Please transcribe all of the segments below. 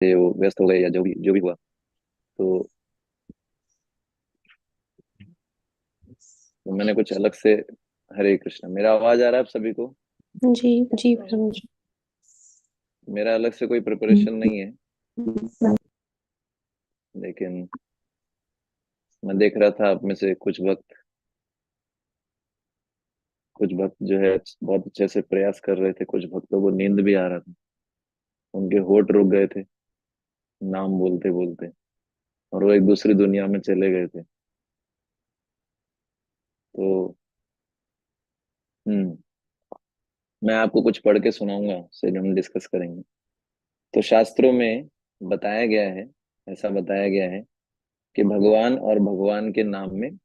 से वो व्यस्त हो गए या जो भी हुआ। तो मैंने कुछ अलग से। हरे कृष्णा, मेरा आवाज आ रहा है आप सभी को? जी जी प्रभु जी। मेरा अलग से कोई प्रिपरेशन नहीं है, लेकिन मैं देख रहा था आप में से कुछ भक्त जो है बहुत अच्छे से प्रयास कर रहे थे। कुछ भक्तों को नींद भी आ रहा था, उनके होठ रुक गए थे नाम बोलते बोलते, और वो एक दूसरी दुनिया में चले गए थे। तो हम्म मैं आपको कुछ पढ़ के सुनाऊंगा, फिर हम डिस्कस करेंगे। तो शास्त्रों में बताया गया है, ऐसा बताया गया है कि भगवान और भगवान के नाम में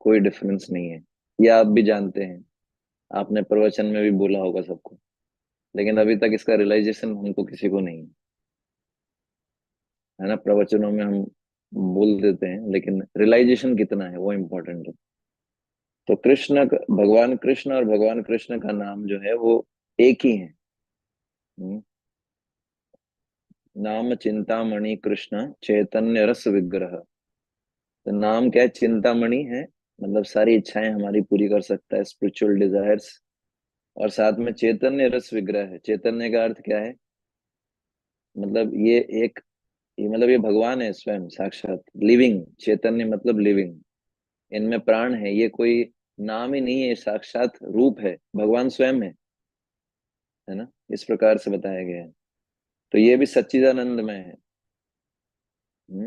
कोई डिफरेंस नहीं है। ये आप भी जानते हैं, आपने प्रवचन में भी बोला होगा सबको, लेकिन अभी तक इसका रियलाइजेशन हमको किसी को नहीं है ना। प्रवचनों में हम बोल देते हैं, लेकिन रियलाइजेशन कितना है वो इम्पोर्टेंट है। तो भगवान कृष्ण और भगवान कृष्ण का नाम जो है वो एक ही है। हम्म, नाम चिंतामणि कृष्ण चैतन्य रस विग्रह। तो नाम क्या है? चिंतामणि है, मतलब सारी इच्छाएं हमारी पूरी कर सकता है, स्पिरिचुअल डिजायर्स। और साथ में चैतन्य रस विग्रह है। चैतन्य का अर्थ क्या है? मतलब ये भगवान है स्वयं साक्षात, लिविंग चैतन्य, मतलब लिविंग। इनमें प्राण है, ये कोई नाम ही नहीं है, ये साक्षात रूप है, भगवान स्वयं है ना। इस प्रकार से बताया गया है। तो ये भी सच्चिदानंदमय है।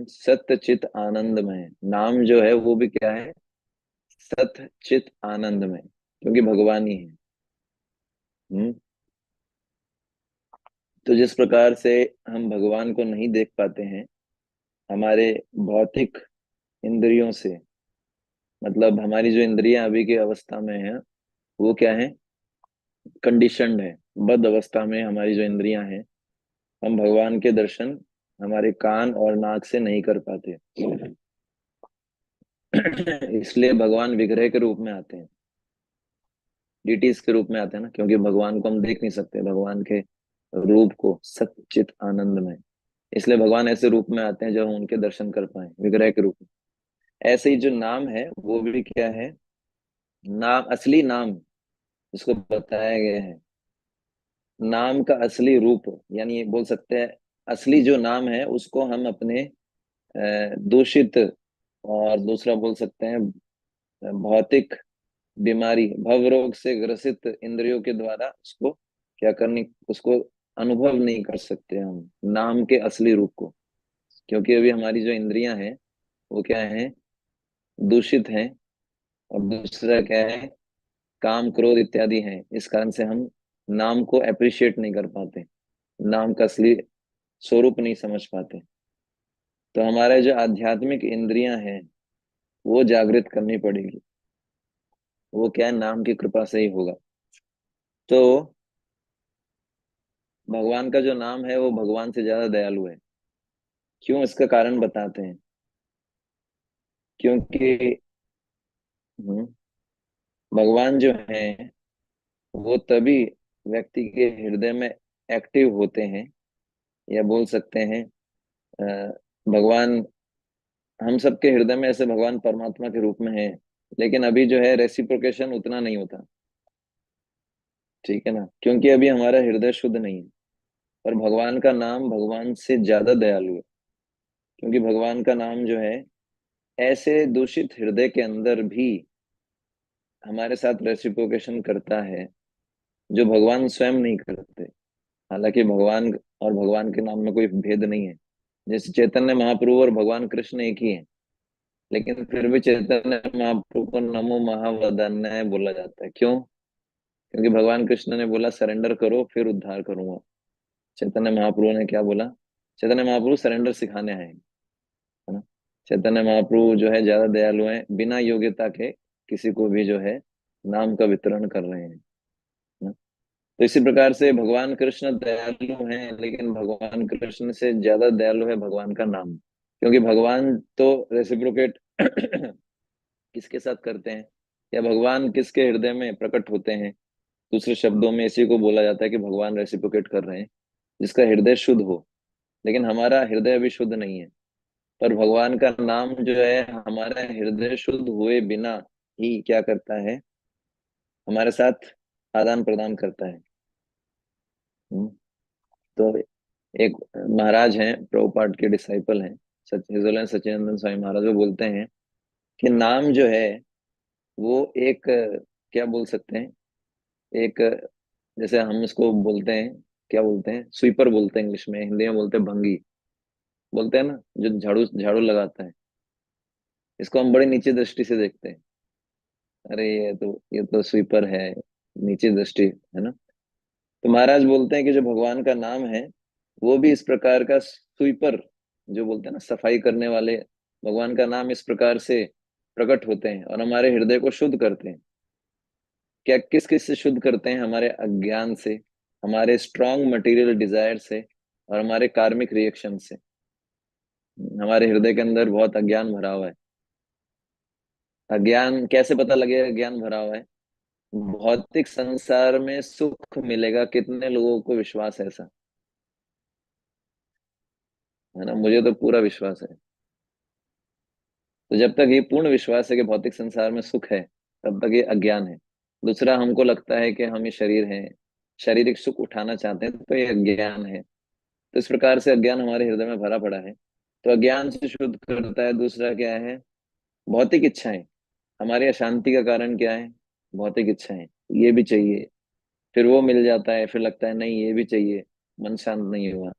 सत्य चित आनंदमय नाम जो है वो भी क्या है? सत्य चित आनंदमय, क्योंकि भगवान ही है। हम्म तो जिस प्रकार से हम भगवान को नहीं देख पाते हैं हमारे भौतिक इंद्रियों से, मतलब हमारी जो इंद्रियां अभी की अवस्था में है वो क्या है? कंडीशनड है। बद्ध अवस्था में हमारी जो इंद्रियां हैं, हम भगवान के दर्शन हमारे कान और नाक से नहीं कर पाते। इसलिए भगवान विग्रह के रूप में आते हैं, डिटीज के रूप में आते हैं ना, क्योंकि भगवान को हम देख नहीं सकते, भगवान के रूप को, सच्चित आनंद में। इसलिए भगवान ऐसे रूप में आते हैं जो हम उनके दर्शन कर पाए, विग्रह के रूप में। ऐसे ही जो नाम है वो भी क्या है? नाम, असली नाम जिसको बताया गया है, नाम का असली रूप, यानी ये बोल सकते हैं असली जो नाम है उसको हम अपने दूषित, और दूसरा बोल सकते हैं भौतिक बीमारी, भव रोग से ग्रसित इंद्रियों के द्वारा उसको क्या करनी, उसको अनुभव नहीं कर सकते हम नाम के असली रूप को। क्योंकि अभी हमारी जो इंद्रियां हैं वो क्या है? दूषित हैं। और दूसरा क्या है? काम क्रोध इत्यादि हैं। इस कारण से हम नाम को अप्रिशिएट नहीं कर पाते, नाम का असली स्वरूप नहीं समझ पाते। तो हमारे जो आध्यात्मिक इंद्रियां हैं वो जागृत करनी पड़ेगी। वो क्या है? नाम की कृपा से ही होगा। तो भगवान का जो नाम है वो भगवान से ज्यादा दयालु है। क्यों? इसका कारण बताते हैं। क्योंकि हम्म, भगवान जो है वो तभी व्यक्ति के हृदय में एक्टिव होते हैं, या बोल सकते हैं भगवान हम सबके हृदय में, ऐसे भगवान परमात्मा के रूप में है, लेकिन अभी जो है रेसिप्रोकेशन उतना नहीं होता। ठीक है ना, क्योंकि अभी हमारा हृदय शुद्ध नहीं है। पर भगवान का नाम भगवान से ज्यादा दयालु है, क्योंकि भगवान का नाम जो है ऐसे दूषित हृदय के अंदर भी हमारे साथ रेसिप्रोकेशन करता है, जो भगवान स्वयं नहीं करते। हालांकि भगवान और भगवान के नाम में कोई भेद नहीं है। जैसे चैतन्य महाप्रभु और भगवान कृष्ण एक ही है, लेकिन फिर भी चैतन्य महाप्रभु को नमो महावदान्याय बोला जाता है। क्यों? क्योंकि भगवान कृष्ण ने बोला सरेंडर करो फिर उद्धार करूंगा। चैतन्य महाप्रभु ने क्या बोला? चैतन्य महाप्रभु सरेंडर सिखाने आए हैं, है ना। चैतन्य महाप्रभु जो है ज्यादा दयालु हैं, बिना योग्यता के किसी को भी जो है नाम का वितरण कर रहे हैं ना। तो इसी प्रकार से भगवान कृष्ण दयालु हैं, लेकिन भगवान कृष्ण से ज्यादा दयालु है भगवान का नाम। क्योंकि भगवान तो रेसिप्रोकेट किसके साथ करते हैं, या भगवान किसके हृदय में प्रकट होते हैं? दूसरे शब्दों में इसी को बोला जाता है कि भगवान रेसिप्रोकेट कर रहे हैं जिसका हृदय शुद्ध हो। लेकिन हमारा हृदय अभी शुद्ध नहीं है। पर भगवान का नाम जो है हमारा हृदय शुद्ध हुए बिना ही क्या करता है, हमारे साथ आदान प्रदान करता है। हम्म, तो एक महाराज हैं, प्रभुपाद के डिसाइपल हैं, हिजोलन सच्चिदानंद स्वामी महाराज, वो बोलते हैं कि नाम जो है वो एक क्या बोल सकते हैं, एक जैसे हम इसको बोलते हैं, क्या बोलते हैं, स्वीपर बोलते हैं इंग्लिश में, हिंदी में बोलते हैं भंगी, बोलते हैं ना, जो झाड़ू झाड़ू लगाता है। इसको हम बड़े नीचे दृष्टि से देखते हैं, अरे ये तो स्वीपर है, नीचे दृष्टि है ना। तो महाराज बोलते हैं कि जो भगवान का नाम है वो भी इस प्रकार का स्वीपर, जो बोलते हैं ना सफाई करने वाले, भगवान का नाम इस प्रकार से प्रकट होते हैं और हमारे हृदय को शुद्ध करते हैं। क्या किस किस से शुद्ध करते हैं? हमारे अज्ञान से, हमारे स्ट्रॉन्ग मटेरियल डिजायर से, और हमारे कार्मिक रिएक्शन से। हमारे हृदय के अंदर बहुत अज्ञान भरा हुआ है। अज्ञान कैसे पता लगेगा अज्ञान भरा हुआ है? भौतिक संसार में सुख मिलेगा, कितने लोगों को विश्वास है ऐसा? है ना, मुझे तो पूरा विश्वास है। तो जब तक ये पूर्ण विश्वास है कि भौतिक संसार में सुख है, तब तक ये अज्ञान है। दूसरा, हमको लगता है कि हम ये शरीर हैं, शारीरिक सुख उठाना चाहते हैं, तो ये अज्ञान है। तो इस प्रकार से अज्ञान हमारे हृदय में भरा पड़ा है। तो अज्ञान से शुद्ध करता है। दूसरा क्या है? भौतिक इच्छाएं। हमारी अशांति का कारण क्या है? भौतिक इच्छाएं। ये भी चाहिए, फिर वो मिल जाता है, फिर लगता है नहीं ये भी चाहिए, मन शांत नहीं हुआ।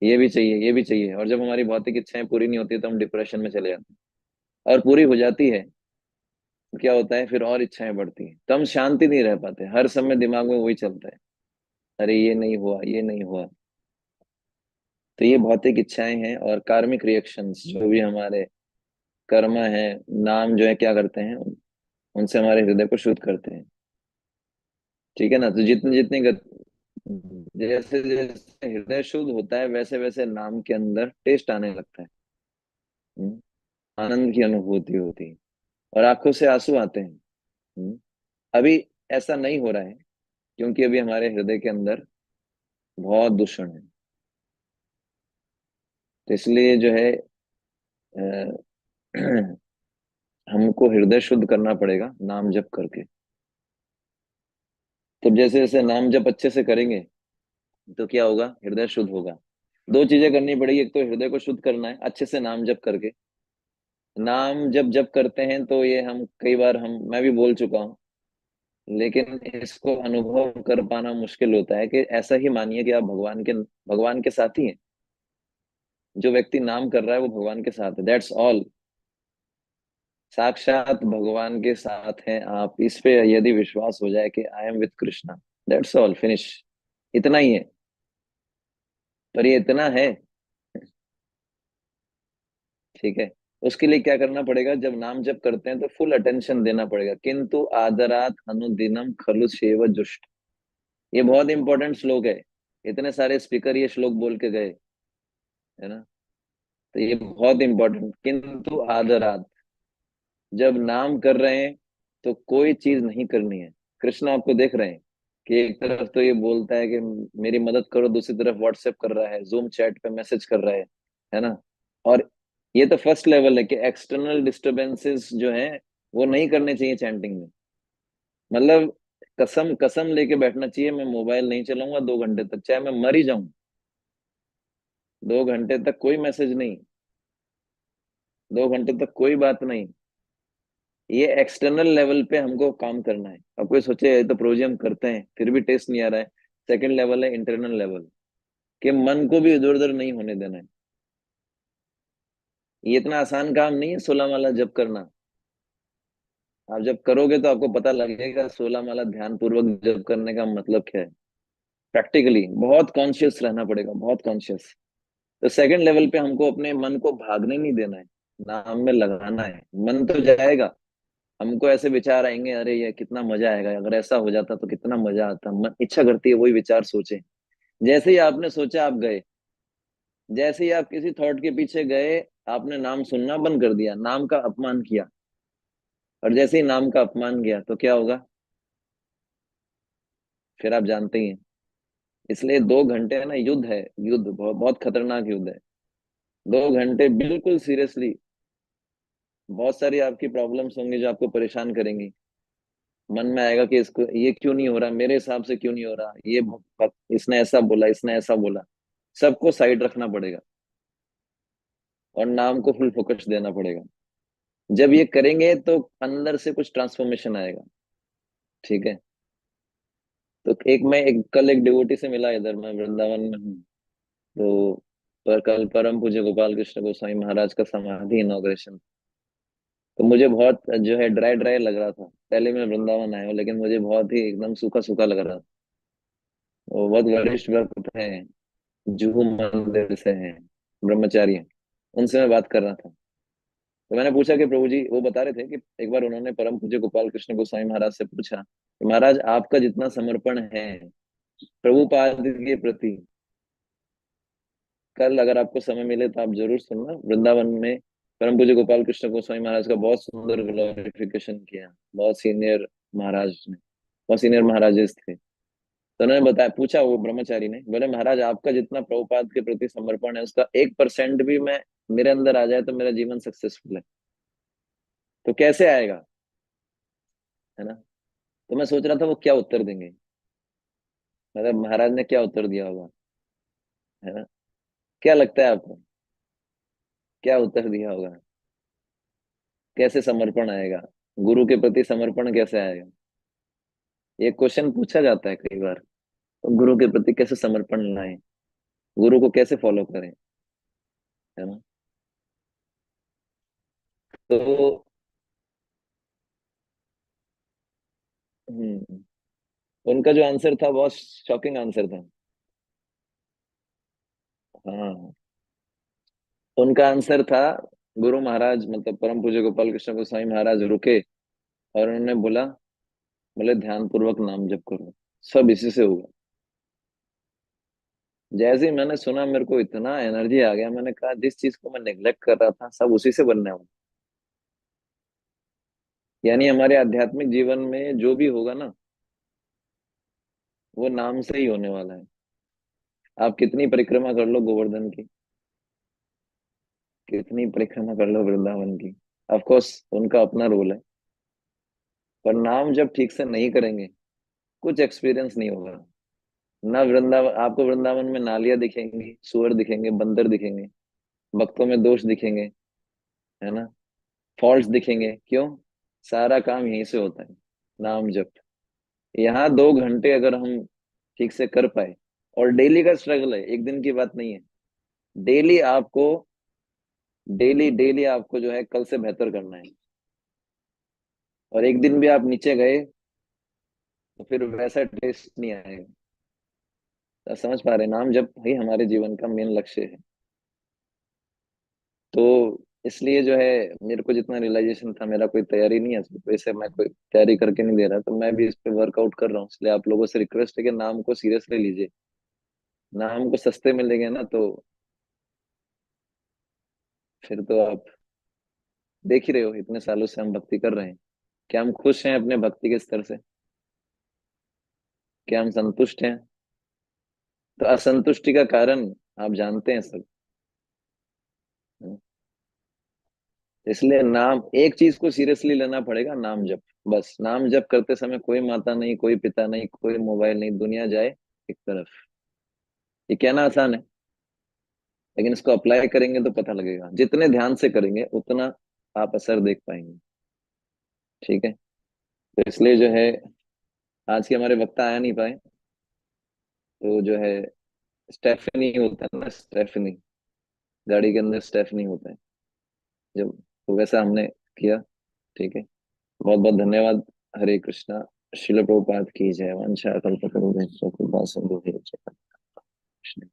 ये भी चाहिए, ये भी चाहिए, और जब हमारी भौतिक इच्छाएं पूरी नहीं होती तो हम डिप्रेशन में चले जाते हैं। और पूरी हो जाती है तो क्या होता है, फिर और इच्छाएं बढ़ती हैं, तो हम शांति नहीं रह पाते, हर समय दिमाग में वही चलता है, अरे ये नहीं हुआ, ये नहीं हुआ। तो ये भौतिक इच्छाएं हैं और कार्मिक रिएक्शंस, जो भी हमारे कर्म है, नाम जो है क्या करते हैं, उनसे हमारे हृदय को शुद्ध करते हैं। ठीक है ना। तो जितनी जितनी जैसे जैसे हृदय शुद्ध होता है वैसे वैसे नाम के अंदर टेस्ट आने लगता है। हम्म, आनंद की अनुभूति होती है और आंखों से आंसू आते हैं। अभी ऐसा नहीं हो रहा है, क्योंकि अभी हमारे हृदय के अंदर बहुत दूषण है। तो इसलिए जो है अ, हमको हृदय शुद्ध करना पड़ेगा नाम जप करके। तो जैसे जैसे नाम जप अच्छे से करेंगे तो क्या होगा, हृदय शुद्ध होगा। दो चीजें करनी पड़ेगी, एक तो हृदय को शुद्ध करना है अच्छे से नाम जप करके। नाम जब जब करते हैं तो ये हम कई बार, हम मैं भी बोल चुका हूँ, लेकिन इसको अनुभव कर पाना मुश्किल होता है। कि ऐसा ही मानिए कि आप भगवान के साथी हैं। जो व्यक्ति नाम कर रहा है वो भगवान के साथ है, दैट्स ऑल। साक्षात भगवान के साथ हैं आप, इस पे यदि विश्वास हो जाए कि I am with Krishna, that's all, finish. इतना ही है। पर ये इतना है, ठीक है। उसके लिए क्या करना पड़ेगा, जब नाम जप करते हैं तो फुल अटेंशन देना पड़ेगा। किंतु आदरात अनुदिनम खलु सेव जुष्ट, ये बहुत इंपॉर्टेंट श्लोक है। इतने सारे स्पीकर ये श्लोक बोल के गए, है ना। तो ये बहुत इंपॉर्टेंट, किंतु आदरात, जब नाम कर रहे हैं तो कोई चीज नहीं करनी है। कृष्ण आपको देख रहे हैं कि एक तरफ तो ये बोलता है कि मेरी मदद करो, दूसरी तरफ व्हाट्सएप कर रहा है, जूम चैट पे मैसेज कर रहा है ना। और ये तो फर्स्ट लेवल है कि एक्सटर्नल डिस्टरबेंसेस जो है वो नहीं करने चाहिए चैंटिंग में। मतलब कसम कसम लेके बैठना चाहिए, मैं मोबाइल नहीं चलाऊंगा 2 घंटे तक, चाहे मैं मर ही जाऊं। 2 घंटे तक कोई मैसेज नहीं, 2 घंटे तक कोई बात नहीं। ये एक्सटर्नल लेवल पे हमको काम करना है। अब कोई सोचे ये तो प्रोजी हम करते हैं फिर भी टेस्ट नहीं आ रहा है। सेकंड लेवल है इंटरनल लेवल, कि मन को भी इधर उधर नहीं होने देना है। ये इतना आसान काम नहीं है 16 माला जप करना। आप जब करोगे तो आपको पता लगेगा 16 माला ध्यान पूर्वक जप करने का मतलब क्या है। प्रैक्टिकली बहुत कॉन्शियस रहना पड़ेगा, बहुत कॉन्शियस। तो सेकंड लेवल पे हमको अपने मन को भागने नहीं देना है, नाम में लगाना है। मन तो जाएगा, हमको ऐसे विचार आएंगे, अरे ये कितना मजा आएगा, अगर ऐसा हो जाता तो कितना मजा आता, मन इच्छा करती है वही विचार सोचे। जैसे ही आपने सोचा आप गए, जैसे ही आप किसी थॉट के पीछे गए, आपने नाम सुनना बंद कर दिया, नाम का अपमान किया। और जैसे ही नाम का अपमान किया तो क्या होगा, फिर आप जानते ही हैं। इसलिए 2 घंटे है ना, युद्ध है, युद्ध बहुत बहुत खतरनाक युद्ध है। 2 घंटे बिल्कुल सीरियसली। बहुत सारी आपकी प्रॉब्लम्स होंगी जो आपको परेशान करेंगी। मन में आएगा कि इसको ये क्यों नहीं हो रहा, मेरे हिसाब से क्यों नहीं हो रहा, इसने ऐसा बोला, इसने ऐसा बोला। सबको साइड रखना पड़ेगा और नाम को फुल फोकस देना पड़ेगा। जब ये करेंगे तो अंदर से कुछ ट्रांसफॉर्मेशन आएगा। ठीक है। तो कल एक डिवोटी से मिला, इधर मैं वृंदावन में हूँ। तो कल परम पूज्य गोपाल कृष्ण गोस्वामी महाराज का समाधि इनॉग्रेशन। तो मुझे बहुत जो है ड्राई ड्राई लग रहा था। पहले मैं वृंदावन आया हूँ, लेकिन मुझे बहुत ही एकदम सूखा सूखा लग रहा था। वो बहुत वरिष्ठ भक्त हैं, जुहू मंदिर से हैं, ब्रह्मचारी हैं। उनसे मैं बात कर रहा था। तो मैंने पूछा कि प्रभु जी, वो बता रहे थे कि एक बार उन्होंने परम पूज्य गोपाल कृष्ण गोस्वामी महाराज से पूछा कि महाराज, आपका जितना समर्पण है प्रभुपाद के प्रति, कल अगर आपको समय मिले तो आप जरूर सुनना। वृंदावन में परम पूज्य गोपाल कृष्ण गोस्वामी महाराज का बहुत सुंदर ग्लोरिफिकेशन किया। बहुत सीनियर महाराज ने, बहुत सीनियर महाराजेस थे। तो उन्होंने बताया, पूछा वो ब्रह्मचारी ने, बोले महाराज, आपका जितना प्रभुपाद के प्रति समर्पण है उसका 1% भी मैं मेरे अंदर आ जाए तो मेरा जीवन सक्सेसफुल है। तो कैसे आएगा, है ना। तो मैं सोच रहा था वो क्या उत्तर देंगे, मतलब महाराज ने क्या उत्तर दिया होगा, है ना। क्या लगता है आपको, क्या उत्तर दिया होगा, कैसे समर्पण आएगा, गुरु के प्रति समर्पण कैसे आएगा। ये क्वेश्चन पूछा जाता है कई बार। तो गुरु के प्रति कैसे समर्पण लाएं, गुरु को कैसे फॉलो करें, है ना। तो हम्म उनका जो आंसर था बहुत शॉकिंग आंसर था। हाँ, उनका आंसर था, गुरु महाराज मतलब परम पूज्य गोपाल कृष्ण गोस्वामी महाराज रुके और उन्होंने बोला, बोले ध्यान पूर्वक नाम जप करो, सब इसी से होगा। जैसे ही मैंने सुना मेरे को इतना एनर्जी आ गया, मैंने कहा जिस चीज को मैं नेग्लेक्ट कर रहा था सब उसी से बनने वाला। यानी हमारे आध्यात्मिक जीवन में जो भी होगा ना, वो नाम से ही होने वाला है। आप कितनी परिक्रमा कर लो गोवर्धन की, कितनी परिक्रमा कर लो वृंदावन की, ऑफ कोर्स उनका अपना रोल है, पर नाम जब ठीक से नहीं करेंगे कुछ एक्सपीरियंस नहीं होगा। ना वृंदावन, आपको वृंदावन में नालियां दिखेंगी, सुअर दिखेंगे, बंदर दिखेंगे, भक्तों में दोष दिखेंगे, है ना, फॉल्ट्स दिखेंगे। क्यों? सारा काम यहीं से होता है, नाम जप। यहाँ 2 घंटे अगर हम ठीक से कर पाए, और डेली का स्ट्रगल है, एक दिन की बात नहीं है। डेली आपको, डेली डेली आपको जो है कल से बेहतर करना है। और एक दिन भी आप नीचे गए तो फिर वैसा टेस्ट नहीं आएगा। तो समझ पा रहे हैं? नाम जप ही हमारे जीवन का मेन लक्ष्य है। तो इसलिए जो है, मेरे को जितना रियलाइजेशन था, मेरा कोई तैयारी नहीं है, वैसे मैं कोई तैयारी करके नहीं दे रहा, तो मैं भी इस पे वर्कआउट कर रहा हूँ। इसलिए आप लोगों से रिक्वेस्ट है कि नाम को सीरियसली लीजिए। नाम को सस्ते मिलेंगे ना, तो फिर तो आप देख ही रहे हो, इतने सालों से हम भक्ति कर रहे हैं। क्या हम खुश हैं अपने भक्ति के स्तर से? क्या हम संतुष्ट हैं? तो असंतुष्टि का कारण आप जानते हैं सब। इसलिए नाम, एक चीज को सीरियसली लेना पड़ेगा, नाम जप। बस नाम जप करते समय कोई माता नहीं, कोई पिता नहीं, कोई मोबाइल नहीं, दुनिया जाए एक तरफ। ये कहना आसान है, लेकिन इसको अप्लाई करेंगे तो पता लगेगा। जितने ध्यान से करेंगे उतना आप असर देख पाएंगे। ठीक है। तो इसलिए जो है, आज के हमारे वक्ता आ नहीं पाए, तो जो है स्टेफनी होता है ना, स्टेफनी, गाड़ी के अंदर स्टेफनी होता है जब, तो वैसा हमने किया। ठीक है। बहुत बहुत धन्यवाद। हरे कृष्णा। शिल प्रभुपाद की जय। वंशा कल्पतरुभ्यश्च कृपा सिंधुभ्यश्च कृष्ण।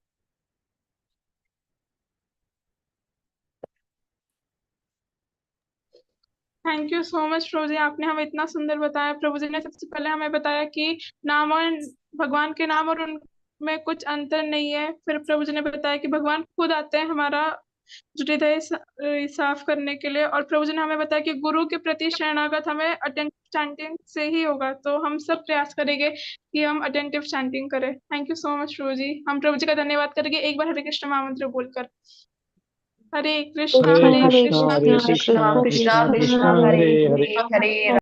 थैंक यू सो मच प्रभु जी, आपने हमें इतना सुंदर बताया। प्रभु जी ने सबसे पहले हमें बताया कि नाम और भगवान के नाम और उनमें कुछ अंतर नहीं है। फिर प्रभु जी ने बताया कि भगवान खुद आते हैं हमारा जुटे थे साफ करने के लिए। और प्रभु जी ने हमें बताया कि गुरु के प्रति शरणागत हमें अटेंटिव चैंटिंग से ही होगा। तो हम सब प्रयास करेंगे कि हम अटेंटिव चैंटिंग करें। थैंक यू सो मच प्रभु जी। हम प्रभु जी का धन्यवाद करेंगे एक बार हरे कृष्ण महामंत्र बोलकर। हरे कृष्णा हरे हरे हरे कृष्णा कृष्णा कृष्णा कृष्णा कृष्णा कृष्णा कृष्णा हरे हरे हरे हरे हरे